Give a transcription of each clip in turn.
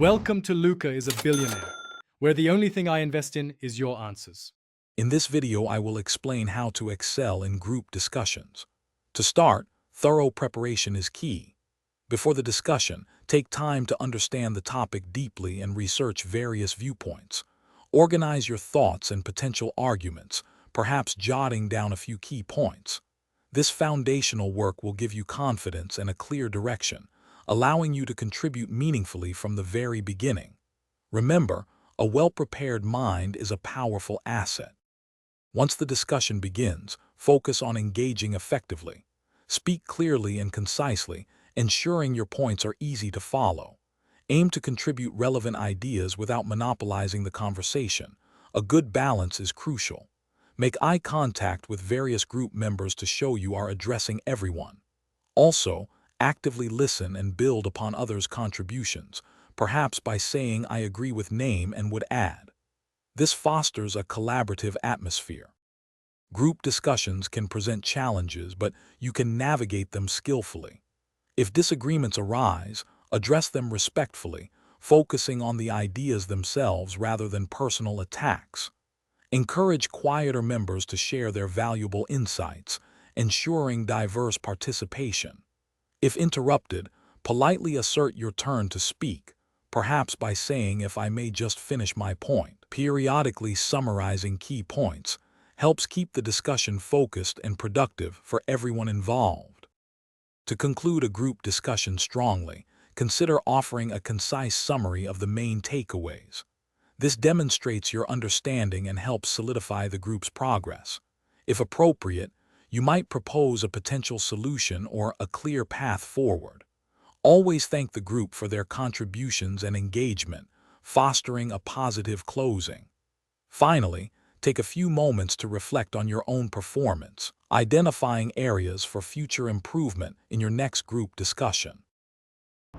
Welcome to Luca is a Billionaire, where the only thing I invest in is your answers. In this video, I will explain how to excel in group discussions. To start, thorough preparation is key. Before the discussion, take time to understand the topic deeply and research various viewpoints. Organize your thoughts and potential arguments, perhaps jotting down a few key points. This foundational work will give you confidence and a clear direction, allowing you to contribute meaningfully from the very beginning. Remember, a well-prepared mind is a powerful asset. Once the discussion begins, focus on engaging effectively. Speak clearly and concisely, ensuring your points are easy to follow. Aim to contribute relevant ideas without monopolizing the conversation. A good balance is crucial. Make eye contact with various group members to show you are addressing everyone. Also, actively listen and build upon others' contributions, perhaps by saying "I agree with name and would add." This fosters a collaborative atmosphere. Group discussions can present challenges, but you can navigate them skillfully. If disagreements arise, address them respectfully, focusing on the ideas themselves rather than personal attacks. Encourage quieter members to share their valuable insights, ensuring diverse participation. If interrupted, politely assert your turn to speak, perhaps by saying "if I may just finish my point." Periodically summarizing key points helps keep the discussion focused and productive for everyone involved. To conclude a group discussion strongly, consider offering a concise summary of the main takeaways. This demonstrates your understanding and helps solidify the group's progress. If appropriate, you might propose a potential solution or a clear path forward. Always thank the group for their contributions and engagement, fostering a positive closing. Finally, take a few moments to reflect on your own performance, identifying areas for future improvement in your next group discussion.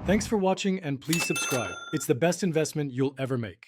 Thanks for watching and please subscribe. It's the best investment you'll ever make.